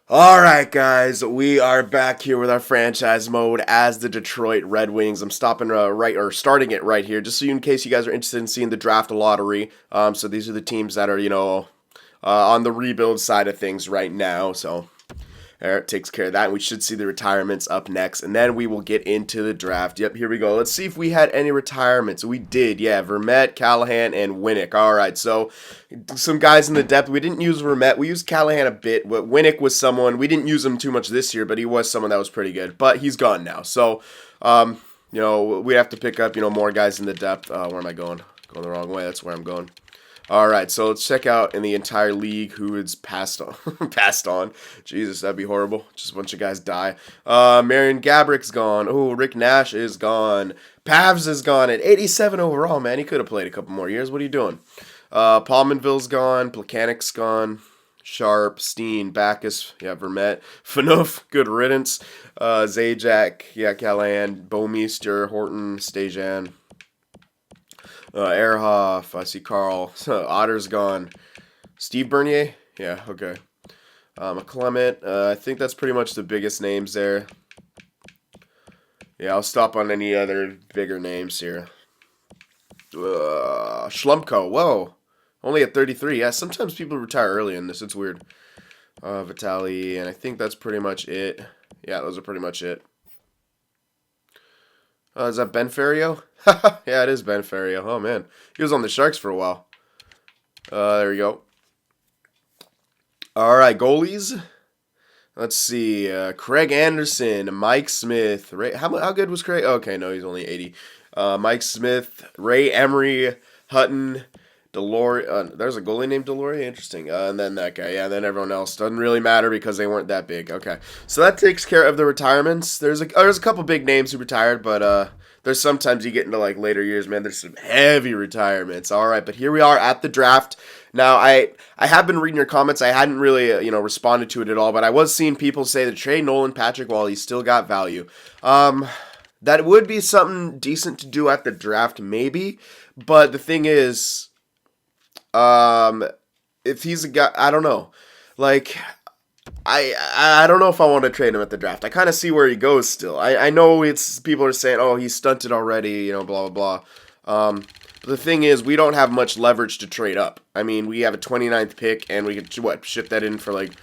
Alright, guys, we are back here with our franchise mode as the Detroit Red Wings. I'm starting it right here, just so in case you guys are interested in seeing the draft lottery. So these are the teams that are, on the rebuild side of things right now. So Eric takes care of that, and we should see the retirements up next, and then we will get into the draft. Yep, here we go. Let's see if we had any retirements. We did, yeah. Vermette, Callahan, and Winnick. All right, so some guys in the depth. We didn't use Vermette. We used Callahan a bit, but Winnick was someone, we didn't use him too much this year, but he was someone that was pretty good. But he's gone now, so, we have to pick up, more guys in the depth. Where am I going? Going the wrong way. That's where I'm going. All right, so let's check out in the entire league who is passed on. Passed on. Jesus, that'd be horrible. Just a bunch of guys die. Marion Gabrick's gone. Oh, Rick Nash is gone. Pavs is gone at 87 overall, man. He could have played a couple more years. What are you doing? Palmanville's gone. Plekanec's gone. Sharp, Steen, Backus, yeah, Vermette, Phaneuf, good riddance. Zajac, yeah, Callahan, Bouwmeester, Horton, Stajan. Ehrhoff, I see Carl. Otter's gone. Steve Bernier? Yeah, okay. McClement. I think that's pretty much the biggest names there. Yeah, I'll stop on any other bigger names here. Schlumpko. Whoa. Only at 33. Yeah, sometimes people retire early in this. It's weird. Vitali, and I think that's pretty much it. Yeah, those are pretty much it. Is that Ben Ferrio? Yeah, it is Ben Ferrio. Oh, man. He was on the Sharks for a while. There we go. All right, goalies. Let's see. Craig Anderson, Mike Smith. How good was Craig? Okay, no, he's only 80. Mike Smith, Ray Emery, Hutton, Delory. There's a goalie named Delory. Interesting. And then that guy. Yeah, and then everyone else. Doesn't really matter because they weren't that big. Okay. So that takes care of the retirements. There's a couple big names who retired, but there's sometimes you get into like later years, man. There's some heavy retirements. All right, but here we are at the draft. Now, I have been reading your comments. I hadn't really, responded to it at all, but I was seeing people say to trade Nolan Patrick while he's still got value. That would be something decent to do at the draft, maybe. But the thing is, if he's a guy, I don't know. Like, I don't know if I want to trade him at the draft. I kind of see where he goes still. I know it's people are saying, oh, he's stunted already, blah, blah, blah. But the thing is, we don't have much leverage to trade up. I mean, we have a 29th pick, and we could, ship that in for, like,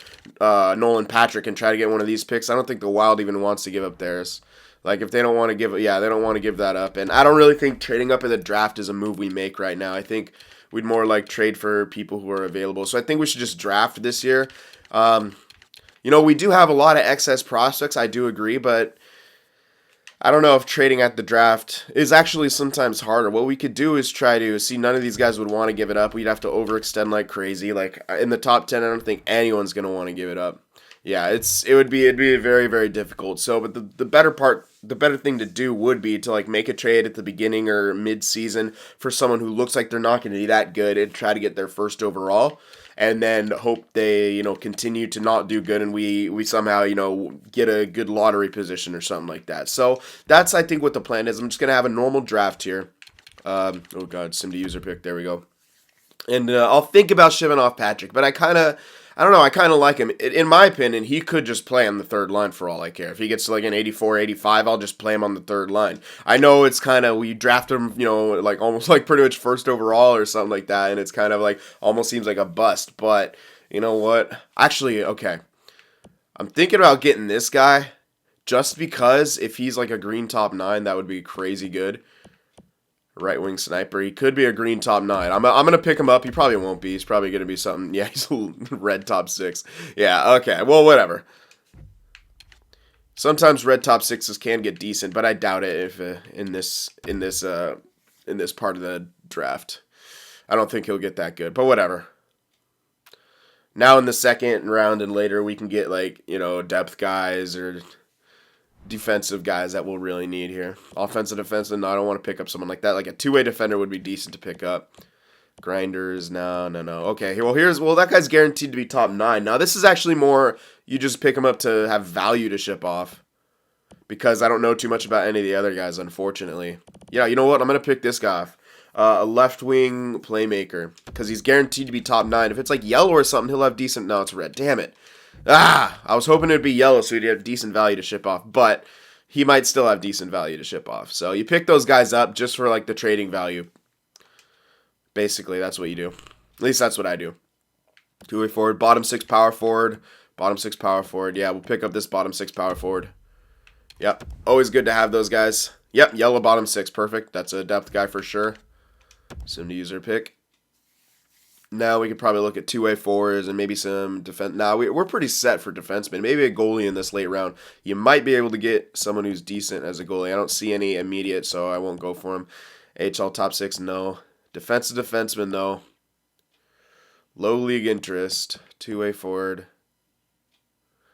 Nolan Patrick and try to get one of these picks. I don't think the Wild even wants to give up theirs. Like, if they don't want to give it, yeah, they don't want to give that up. And I don't really think trading up in the draft is a move we make right now. I think we'd more like trade for people who are available. So I think we should just draft this year. We do have a lot of excess prospects, I do agree, but I don't know if trading at the draft is actually sometimes harder. What we could do is try to see none of these guys would want to give it up. We'd have to overextend like crazy. Like in the top 10, I don't think anyone's going to want to give it up. Yeah, it'd be very, very difficult. So, but the better thing to do would be to like make a trade at the beginning or mid-season for someone who looks like they're not going to be that good and try to get their first overall, and then hope they continue to not do good and we somehow get a good lottery position or something like that. So that's I think what the plan is. I'm just gonna have a normal draft here. Oh god, sim to user pick. There we go. And I'll think about shipping off Patrick, but I don't know, I kind of like him. In my opinion, he could just play on the third line for all I care. If he gets to like an 84, 85, I'll just play him on the third line. I know it's kind of, we draft him, like almost like pretty much first overall or something like that, and it's kind of like, almost seems like a bust, but you know what? Actually, okay. I'm thinking about getting this guy just because if he's like a green top 9, that would be crazy good. Right wing sniper. He could be a green top 9. I'm gonna pick him up. He probably won't be. He's probably gonna be something. Yeah, he's a red top 6. Yeah. Okay. Well, whatever. Sometimes red top 6s can get decent, but I doubt it if in this part of the draft. I don't think he'll get that good. But whatever. Now in the second round and later, we can get like depth guys or defensive guys that we'll really need here. Offensive, defensive, no, I don't want to pick up someone like that. Like a two-way defender would be decent to pick up. Grinders, no. Okay, well, that guy's guaranteed to be top 9. Now, this is actually more, you just pick him up to have value to ship off. Because I don't know too much about any of the other guys, unfortunately. Yeah, you know what? I'm going to pick this guy off. A left-wing playmaker. Because he's guaranteed to be top 9. If it's like yellow or something, he'll have decent... No, it's red. Damn it. I was hoping it'd be yellow so he'd have decent value to ship off, but he might still have decent value to ship off. So you pick those guys up just for like the trading value. Basically, that's what you do. At least that's what I do. Two-way forward, bottom six power forward, bottom six power forward. Yeah, we'll pick up this bottom six power forward. Yep, always good to have those guys. Yep, yellow bottom six, perfect. That's a depth guy for sure. Soon to use our pick. Now we could probably look at two-way forwards and maybe some defense. Now we're pretty set for defensemen. Maybe a goalie in this late round. You might be able to get someone who's decent as a goalie. I don't see any immediate, so I won't go for him. HL top six, no. Defensive defenseman, no. Low league interest, two-way forward.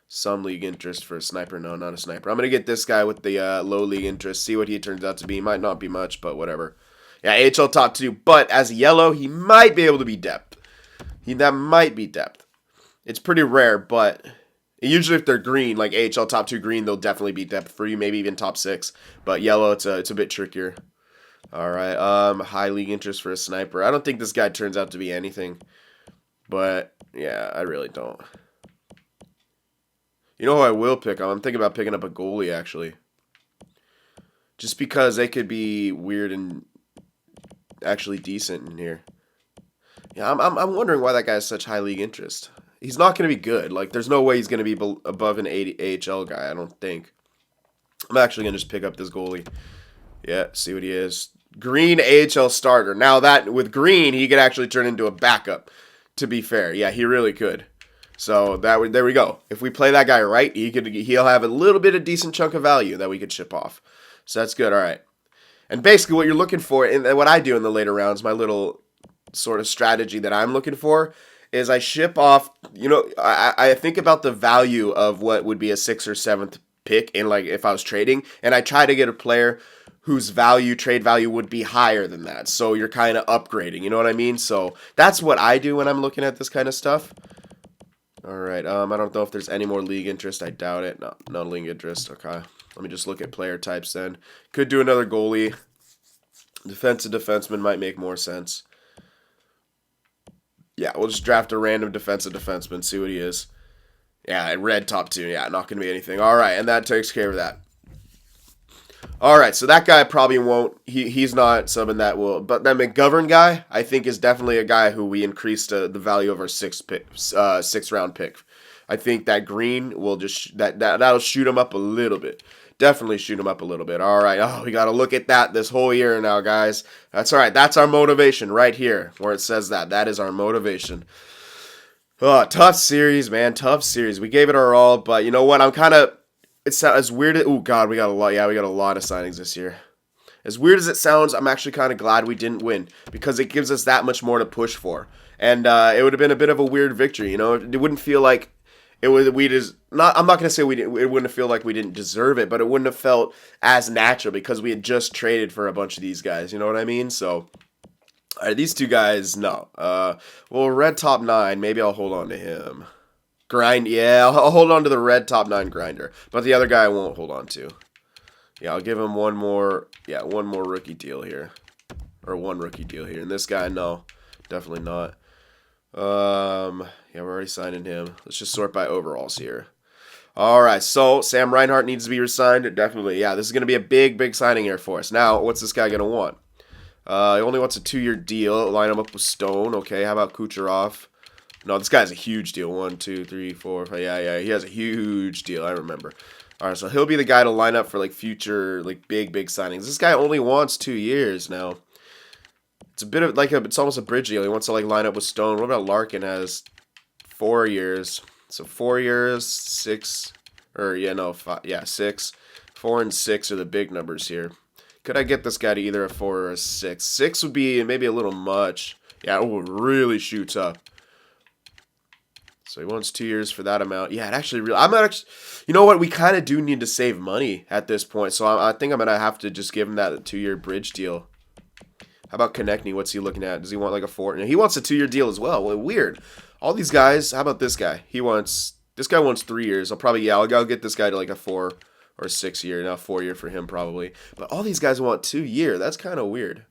Some league interest for a sniper. No, not a sniper. I'm going to get this guy with the low league interest, see what he turns out to be. Might not be much, but whatever. Yeah, AHL top two. But as a yellow, he might be able to be depth. That might be depth. It's pretty rare, but usually if they're green, like AHL top two green, they'll definitely be depth for you, maybe even top six. But yellow, it's a bit trickier. All right, high league interest for a sniper. I don't think this guy turns out to be anything. But, yeah, I really don't. You know who I will pick up? I'm thinking about picking up a goalie, actually. Just because they could be weird and actually decent in here. Yeah, I'm wondering why that guy has such high league interest. He's not going to be good. Like, there's no way he's going to be above an AHL guy, I don't think. I'm actually going to just pick up this goalie. Yeah, see what he is. Green AHL starter. Now that, with green, he could actually turn into a backup, to be fair. Yeah, he really could. So, there we go. If we play that guy right, he'll have a little bit of decent chunk of value that we could ship off. So, that's good. All right. And basically, what you're looking for, and what I do in the later rounds, my little sort of strategy that I'm looking for, is I ship off, I think about the value of what would be a 6th or 7th pick in, like, if I was trading, and I try to get a player whose trade value would be higher than that. So you're kind of upgrading, you know what I mean? So that's what I do when I'm looking at this kind of stuff. All right, I don't know if there's any more league interest. I doubt it. No league interest. Okay, let me just look at player types then. Could do another goalie. Defensive defenseman might make more sense. Yeah, we'll just draft a random defensive defenseman, see what he is. Yeah, red top two. Yeah, not going to be anything. All right, and that takes care of that. All right, so that guy probably won't. He's not someone that will. But that McGovern guy, I think, is definitely a guy who we increased the value of our sixth round pick. I think that green will just that'll shoot him up a little bit. Definitely shoot him up a little bit. All right. Oh, we got to look at that this whole year now, guys. That's all right. That's our motivation right here, where it says that. That is our motivation. Oh, tough series, man. Tough series. We gave it our all, but you know what? I'm kind of. It's as weird as, oh god, we got a lot. Yeah, we got a lot of signings this year. As weird as it sounds, I'm actually kind of glad we didn't win because it gives us that much more to push for. And it would have been a bit of a weird victory, you know. It wouldn't feel like it would. We just not. I'm not gonna say we didn't. It wouldn't feel like we didn't deserve it, but it wouldn't have felt as natural because we had just traded for a bunch of these guys. You know what I mean? So, all right, these two guys, no. Well, red top 9. Maybe I'll hold on to him. Grind, yeah, I'll hold on to the red top 9 grinder, but the other guy I won't hold on to. Yeah, I'll give him one more rookie deal here, or one rookie deal here. And this guy, no, definitely not. Yeah, we're already signing him. Let's just sort by overalls here. All right, so Sam Reinhart needs to be resigned. Definitely, yeah, this is going to be a big signing here for us. Now, what's this guy going to want? He only wants a 2-year deal. Line him up with Stone. Okay, how about Kucherov? No, this guy's a huge deal. 1, 2, 3, 4, 5. Yeah, he has a huge deal. I remember. All right, so he'll be the guy to line up for like future like big signings. This guy only wants 2 years now. It's a bit of like it's almost a bridge deal. He wants to like line up with Stone. What about Larkin has 4 years? So 4 years, 6, or yeah, no, 5, yeah, 6. 4 and 6 are the big numbers here. Could I get this guy to either a 4 or a 6? 6 would be maybe a little much. Yeah, it really shoots up. So he wants 2 years for that amount. Yeah, it actually really. I'm not actually. You know what? We kind of do need to save money at this point. So I think I'm gonna have to just give him that 2-year bridge deal. How about Konechny? What's he looking at? Does he want like a 4? No, he wants a 2-year deal as well. Well, weird. All these guys. How about this guy? This guy wants 3 years. I'll get this guy to like a 4 or 6 year. Now 4 year for him probably. But all these guys want 2 year. That's kind of weird.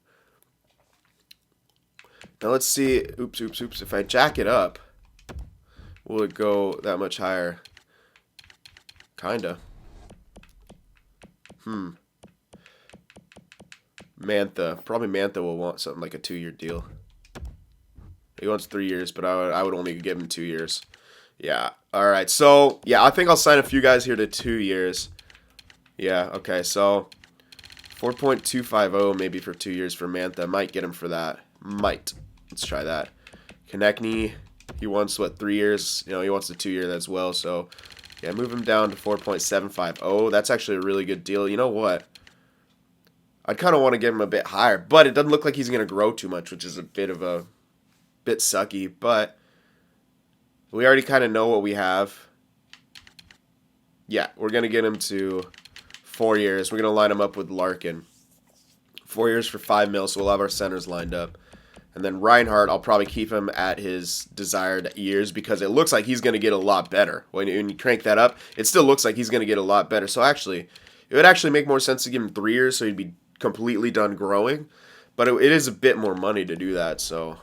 Now let's see. Oops. If I jack it up. Will it go that much higher? Kinda. Mantha. Probably Mantha will want something like a 2-year deal. He wants 3 years, but I would only give him 2 years. Yeah. All right. So, yeah, I think I'll sign a few guys here to 2 years. Yeah, okay. So, 4.250 maybe for 2 years for Mantha. Might get him for that. Might. Let's try that. Konechny, he wants, what, 3 years? You know, he wants the 2-year as well. So, yeah, move him down to 4.750. That's actually a really good deal. You know what? I'd kind of want to get him a bit higher, but it doesn't look like he's going to grow too much, which is a bit sucky, but we already kind of know what we have. Yeah, we're going to get him to 4 years. We're going to line him up with Larkin. 4 years for $5 million, so we'll have our centers lined up. And then Reinhardt, I'll probably keep him at his desired years because it looks like he's going to get a lot better. When you crank that up, it still looks like he's going to get a lot better. So actually, it would actually make more sense to give him 3 years so he'd be completely done growing. But it is a bit more money to do that, so...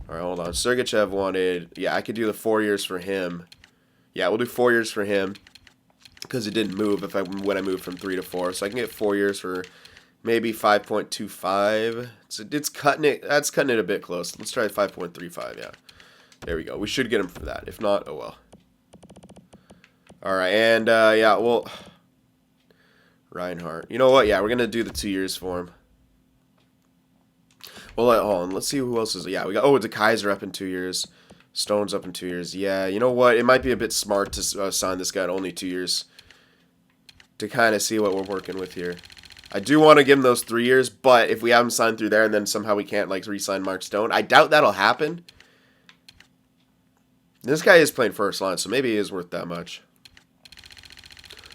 All right, hold on. Sergachev wanted... Yeah, I could do the 4 years for him. Yeah, we'll do 4 years for him because it didn't move when I moved from 3 to 4. So I can get 4 years for maybe 5.25. It's cutting it. That's cutting it a bit close. Let's try 5.35, yeah. There we go. We should get him for that. If not, oh well. All right, and yeah, well... Reinhardt. You know what? Yeah, we're going to do the 2 years for him. Well, hold on. Let's see who else is. Yeah, we got. Oh, the Kaiser up in 2 years. Stone's up in 2 years. Yeah, you know what? It might be a bit smart to sign this guy at only 2 years to kind of see what we're working with here. I do want to give him those 3 years, but if we have him signed through there and then somehow we can't like re-sign Mark Stone, I doubt that'll happen. This guy is playing first line, so maybe he is worth that much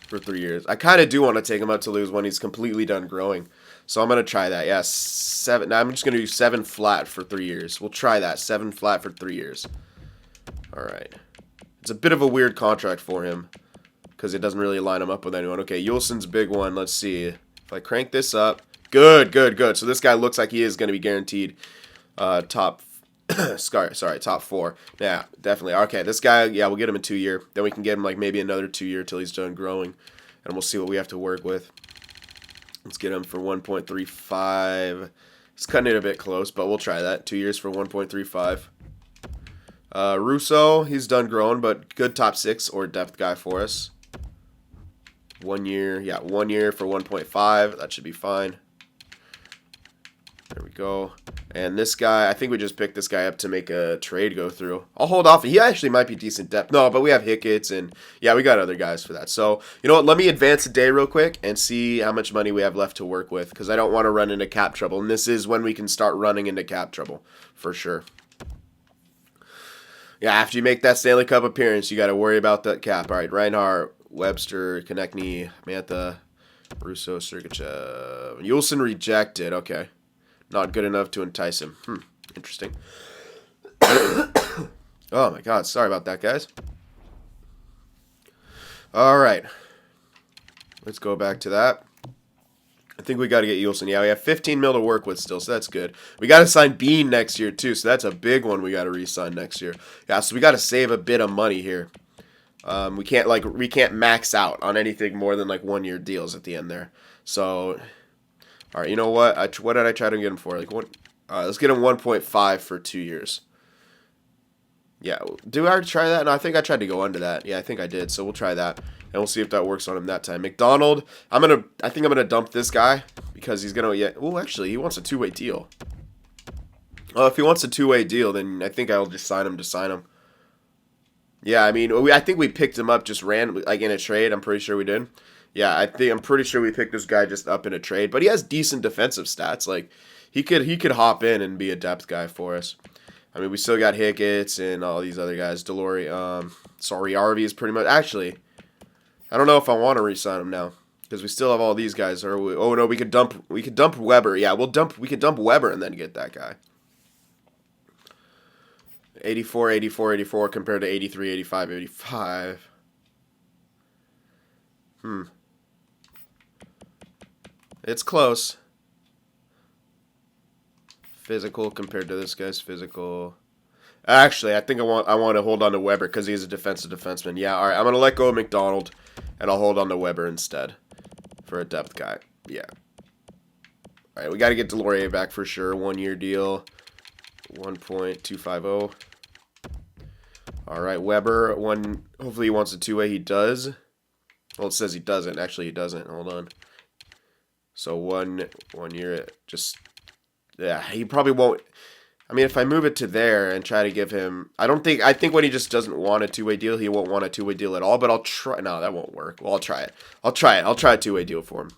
for 3 years. I kind of do want to take him up to lose when he's completely done growing. So I'm going to try that. Yeah, 7. Now I'm just going to do 7 flat for 3 years. We'll try that. 7 flat for 3 years. All right. It's a bit of a weird contract for him because it doesn't really line him up with anyone. Okay, Yuleson's big one. Let's see. If I crank this up. Good, good, good. So this guy looks like he is going to be guaranteed top top 4. Yeah, definitely. Okay, this guy, yeah, we'll get him a 2 year. Then we can get him like maybe another 2 year till he's done growing. And we'll see what we have to work with. Let's get him for 1.35. It's cutting it a bit close, but we'll try that. 2 years for 1.35. Russo, he's done growing, but good top 6 or depth guy for us. 1 year, yeah, 1 year for 1.5. That should be fine. There we go. And this guy, I think we just picked this guy up to make a trade go through. I'll hold off. He actually might be decent depth. No, but we have Hickett's, and yeah, we got other guys for that. So, you know what? Let me advance the day real quick and see how much money we have left to work with because I don't want to run into cap trouble. And this is when we can start running into cap trouble for sure. Yeah, after you make that Stanley Cup appearance, you got to worry about that cap. All right, Reinhardt, Webster, Konechny, Mantha, Russo, Sergachev. Yulesson rejected. Okay. Not good enough to entice him. Interesting. Oh my god, sorry about that, guys. Alright. Let's go back to that. I think we got to get Yulesson. Yeah, we have 15 mil to work with still, so that's good. We got to sign Bean next year, too, so that's a big one we got to re-sign next year. Yeah, so we got to save a bit of money here. We can't max out on anything more than like 1 year deals at the end there. So... All right, you know what? What did I try to get him for? Like what? Let's get him 1.5 for 2 years. Yeah, do I already try that? No, I think I tried to go under that. Yeah, I think I did. So we'll try that, and we'll see if that works on him that time. McDonald, I think I'm gonna dump this guy because he's gonna. Yeah. Oh, actually, he wants a 2-way deal. Well, if he wants a 2-way deal, then I think I'll just sign him to sign him. Yeah, I mean, I think we picked him up just randomly, like in a trade. I'm pretty sure we did. Yeah, I'm pretty sure we picked this guy just up in a trade, but he has decent defensive stats. Like he could hop in and be a depth guy for us. I mean, we still got Hickett's and all these other guys. RV is pretty much actually. I don't know if I want to re-sign him now because we still have all these guys. Oh no, we could dump Weber. Yeah, we could dump Weber and then get that guy. 84, 84, 84 compared to 83, 85, 85. It's close. Physical compared to this guy's physical. Actually, I think I want to hold on to Weber because he's a defensive defenseman. Yeah, all right. I'm gonna let go of McDonald, and I'll hold on to Weber instead for a depth guy. Yeah. All right, we got to get Delorier back for sure. 1 year deal, 1.250. All right, Weber. Hopefully he wants a two-way. He does. Well, it says he doesn't. Actually, he doesn't. Hold on. So 1 year. Just yeah, he probably won't. I mean, if I move it to there and try to give him, I think when he just doesn't want a two-way deal, he won't want a two-way deal at all, but I'll try. No, that won't work. Well, I'll try it. I'll try a two-way deal for him.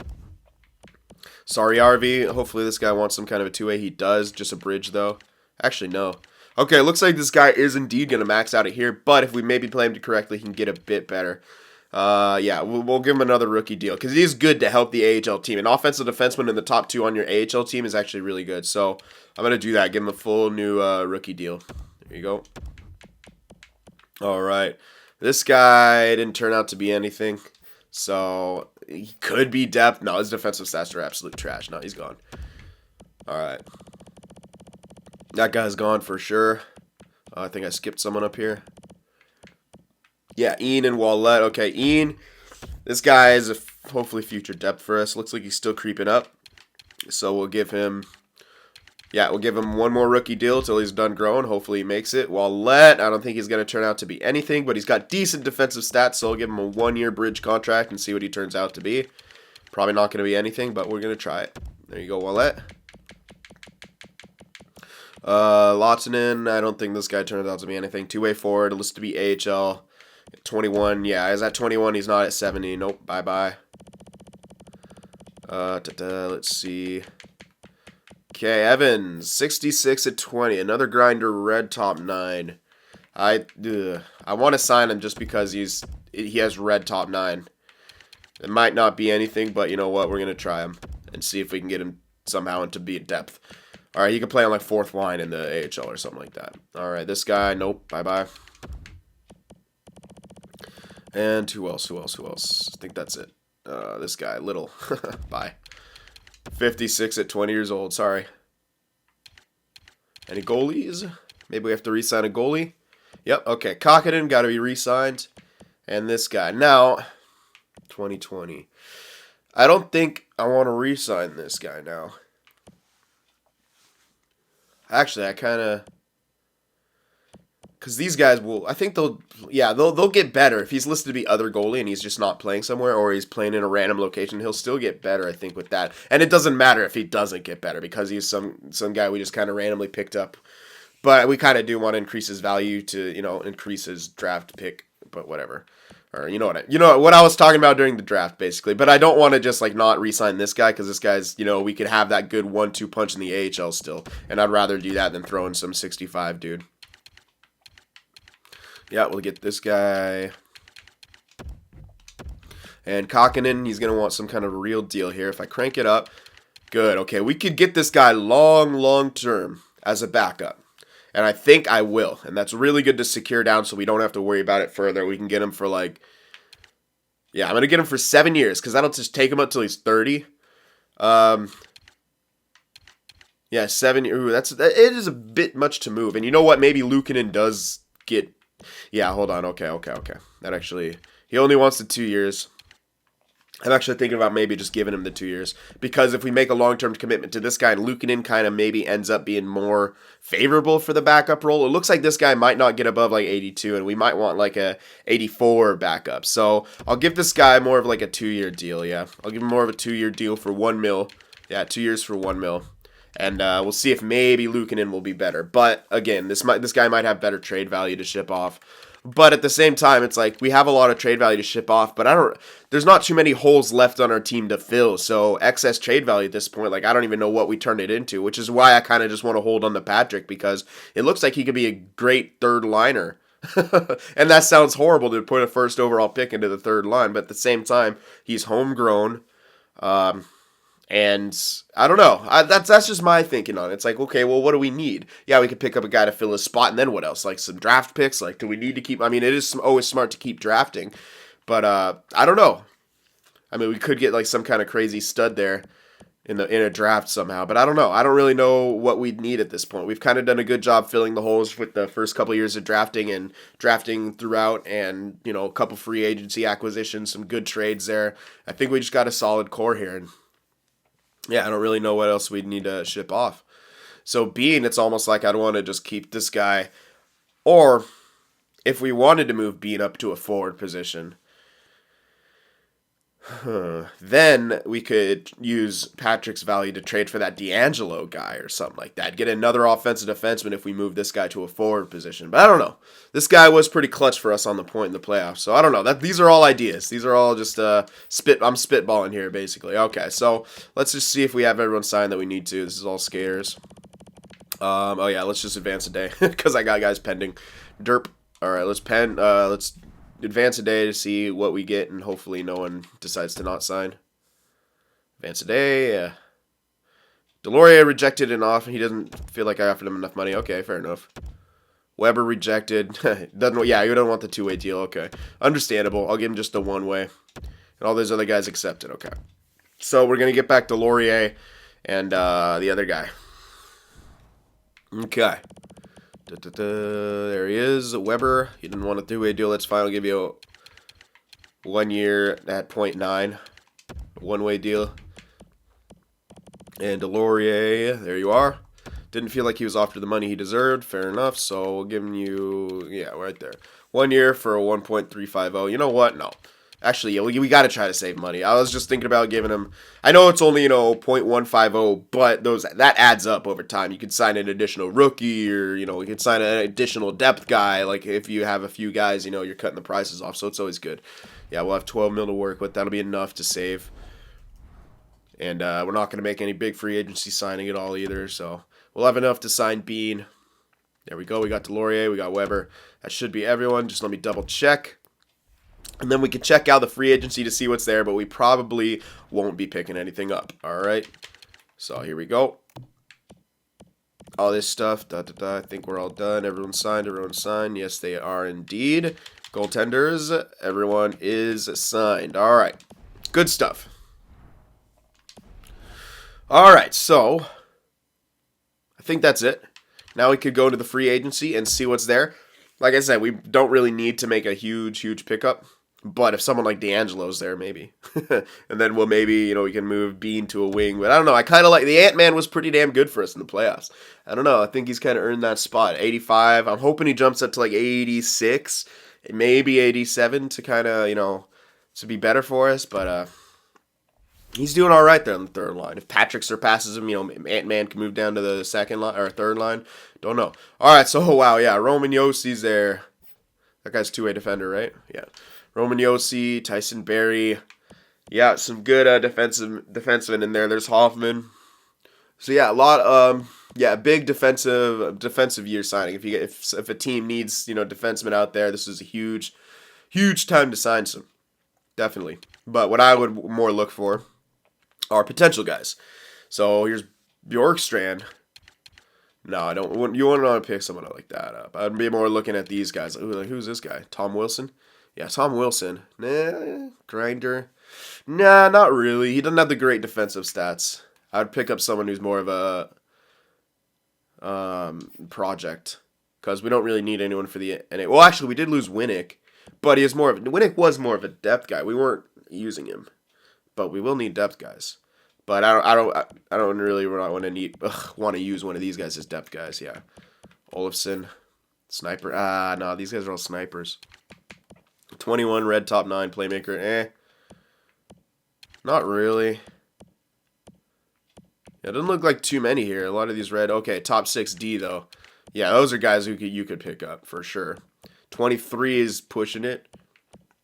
Sorry, RV. Hopefully this guy wants some kind of a two-way. He does. Just a bridge, though. Actually, no. Okay, looks like this guy is indeed going to max out it here, but if we maybe play him correctly, he can get a bit better. Yeah, we'll give him another rookie deal because he is good to help the AHL team. An offensive defenseman in the top 2 on your AHL team is actually really good. So I'm going to do that. Give him a full new rookie deal. There you go. All right. This guy didn't turn out to be anything. So he could be depth. No, his defensive stats are absolute trash. No, he's gone. All right. That guy's gone for sure. I think I skipped someone up here. Yeah, Ian and Wallet. Okay, Ian, this guy is a hopefully future depth for us. Looks like he's still creeping up. So we'll give him, one more rookie deal till he's done growing. Hopefully he makes it. Wallet, I don't think he's going to turn out to be anything, but he's got decent defensive stats, so I'll give him a 1 year bridge contract and see what he turns out to be. Probably not going to be anything, but we're going to try it. There you go, Wallet. Lotsinen, I don't think this guy turns out to be anything. Two-way forward, looks to be AHL. 21, yeah, he's at 21, he's not at 70. Nope, bye-bye. Let's see. Okay, Evans, 66 at 20. Another grinder, red top 9. I want to sign him just because he has red top 9. It might not be anything, but you know what? We're going to try him and see if we can get him somehow into be at depth. All right, he can play on like 4th line in the AHL or something like that. All right, this guy, nope, bye-bye. And who else? I think that's it. This guy, Little. Bye. 56 at 20 years old. Sorry. Any goalies? Maybe we have to re-sign a goalie. Yep, okay. Kokkonen got to be re-signed. And this guy. Now, 2020. I don't think I want to re-sign this guy now. Actually, I kind of... Because these guys will, I think they'll get better. If he's listed to be other goalie and he's just not playing somewhere or he's playing in a random location, he'll still get better, I think, with that. And it doesn't matter if he doesn't get better because he's some guy we just kind of randomly picked up. But we kind of do want to increase his value to, increase his draft pick, but whatever. Or you know what I was talking about during the draft, basically. But I don't want to just, not re-sign this guy because this guy's, we could have that good 1-2 punch in the AHL still. And I'd rather do that than throw in some 65 dude. Yeah, we'll get this guy. And Kokkonen, he's going to want some kind of a real deal here. If I crank it up, good. Okay, we could get this guy long term as a backup. And I think I will. And that's really good to secure down so we don't have to worry about it further. We can get him for I'm going to get him for 7 years because that'll just take him up till he's 30. Yeah, 7 years. Ooh, it is a bit much to move. And you know what? Maybe Luukkonen does get... Yeah, hold on. Okay. That actually... He only wants the 2 years. I'm actually thinking about maybe just giving him the 2 years. Because if we make a long-term commitment to this guy, Luukkonen kind of maybe ends up being more favorable for the backup role. It looks like this guy might not get above 82, and we might want a 84 backup. So I'll give this guy more of a 2-year deal, yeah. I'll give him more of a 2-year deal for $1 million. Yeah, 2 years for $1 million. And we'll see if maybe Luukkonen will be better. But again, this guy might have better trade value to ship off. But at the same time, it's we have a lot of trade value to ship off, but there's not too many holes left on our team to fill. So excess trade value at this point, I don't even know what we turned it into, which is why I kind of just want to hold on to Patrick because it looks like he could be a great third liner. And that sounds horrible to put a first overall pick into the third line, but at the same time, he's homegrown. And I don't know. That's just my thinking on it. It's okay, well, what do we need? Yeah, we could pick up a guy to fill his spot, and then what else? Some draft picks? Do we need to keep... I mean, it is always smart to keep drafting, but I don't know. I mean, we could get some kind of crazy stud there in a draft somehow. But I don't know. I don't really know what we'd need at this point. We've kind of done a good job filling the holes with the first couple of years of drafting and drafting throughout, and a couple free agency acquisitions, some good trades there. I think we just got a solid core here, and yeah, I don't really know what else we'd need to ship off. So Bean, it's almost like I'd want to just keep this guy, or if we wanted to move Bean up to a forward position, then we could use Patrick's value to trade for that D'Angelo guy or something like that. Get another offensive defenseman if we move this guy to a forward position. But I don't know. This guy was pretty clutch for us on the point in the playoffs. So I don't know. These are all ideas. These are all just I'm spitballing here basically. Okay, so let's just see if we have everyone signed that we need to. This is all skaters. Oh yeah, let's just advance a day because I got guys pending. Derp. All right, let's advance a day to see what we get, and hopefully no one decides to not sign. Advance a day. Yeah. Delorier rejected an offer. He doesn't feel like I offered him enough money. Okay, fair enough. Weber rejected. Doesn't. Yeah, you don't want the two-way deal. Okay, understandable. I'll give him just the one-way. And all those other guys accepted. Okay. So we're gonna get back to Laurier and the other guy. Okay. There he is, Weber. He didn't want a two-way deal. That's fine. I'll give you a 1 year at 0.9. One-way deal. And Delorier, there you are. Didn't feel like he was offered the money he deserved. Fair enough. So we'll give you, yeah, right there. 1 year for a 1.350. You know what? No. Actually, yeah, we got to try to save money. I was just thinking about giving him, I know it's only, 0.150, but that adds up over time. You could sign an additional rookie, or, you could sign an additional depth guy. Like, if you have a few guys, you're cutting the prices off, so it's always good. Yeah, we'll have 12 mil to work with. That'll be enough to save. And we're not going to make any big free agency signing at all either, so we'll have enough to sign Bean. There we go. We got Delorier. We got Weber. That should be everyone. Just let me double check. And then we can check out the free agency to see what's there, but we probably won't be picking anything up. All right. So here we go. All this stuff. I think we're all done. Everyone's signed. Everyone's signed. Yes, they are indeed. Goaltenders. Everyone is signed. All right. Good stuff. All right. So I think that's it. Now we could go to the free agency and see what's there. Like I said, we don't really need to make a huge pickup. But if someone like D'Angelo's there, maybe. And then we'll maybe, we can move Bean to a wing. But I don't know. I kind of like, the Ant-Man was pretty damn good for us in the playoffs. I don't know. I think he's kind of earned that spot. 85. I'm hoping he jumps up to like 86, maybe 87 to kind of, to be better for us. But he's doing all right there on the third line. If Patrick surpasses him, Ant-Man can move down to the second line or third line. Don't know. All right. So, wow. Yeah. Roman Yossi's there. That guy's two-way defender, right? Yeah. Roman Josi, Tyson Berry. Yeah, some good defensemen in there. There's Hoffman. So yeah, a lot big defensive year signing. If a team needs, defensemen out there, this is a huge time to sign some. Definitely. But what I would more look for are potential guys. So here's Bjorkstrand. No, I don't. You wouldn't want to pick someone like that up. I'd be more looking at these guys. Like, who's this guy? Tom Wilson? Yeah, Tom Wilson. Nah, Grinder. Nah, not really. He doesn't have the great defensive stats. I'd pick up someone who's more of a project, because we don't really need anyone for the. Well, actually, we did lose Winnick, but Winnick was more of a depth guy. We weren't using him, but we will need depth guys. But I don't really want to use one of these guys as depth guys. Yeah, Olofsson, sniper. No, these guys are all snipers. 21 red top 9 playmaker. Not really. Yeah, it doesn't look like too many here. A lot of these red. Okay, top 6D though. Yeah, those are guys you could pick up for sure. 23 is pushing it,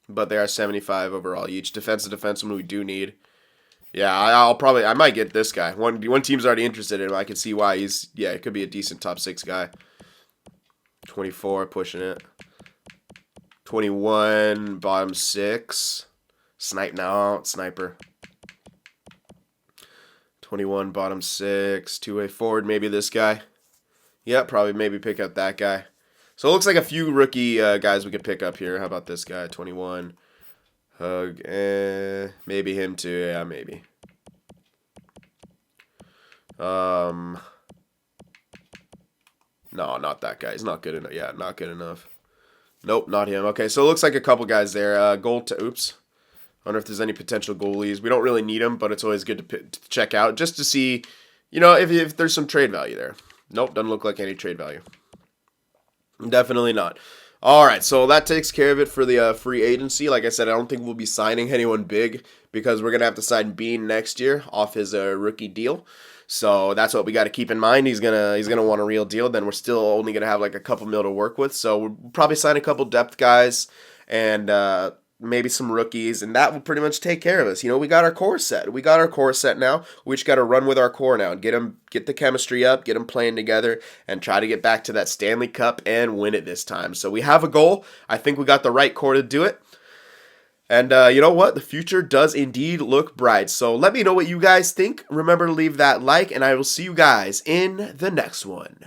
but they are 75 overall each. Defenseman we do need. Yeah, I might get this guy. One team's already interested in him. I can see why it could be a decent top 6 guy. 24 pushing it. 21, bottom 6. Sniper. 21, bottom 6. Two-way forward, maybe this guy. Yeah, probably maybe pick up that guy. So it looks like a few rookie guys we could pick up here. How about this guy, 21? Hug, maybe him too. Yeah, maybe. Um, no, not that guy. He's not good enough. Yeah, not good enough. Nope, not him. Okay, so it looks like a couple guys there. Oops. I wonder if there's any potential goalies. We don't really need them, but it's always good to check out just to see, if there's some trade value there. Nope, doesn't look like any trade value. Definitely not. All right, so that takes care of it for the free agency. Like I said, I don't think we'll be signing anyone big because we're gonna have to sign Bean next year off his rookie deal. So that's what we got to keep in mind. He's gonna want a real deal. Then we're still only gonna have like a couple mil to work with. So we'll probably sign a couple depth guys and maybe some rookies, and that will pretty much take care of us. We got our core set. We got our core set now. We just got to run with our core now and get the chemistry up, get them playing together, and try to get back to that Stanley Cup and win it this time. So we have a goal. I think we got the right core to do it. And you know what? The future does indeed look bright. So let me know what you guys think. Remember to leave that like, and I will see you guys in the next one.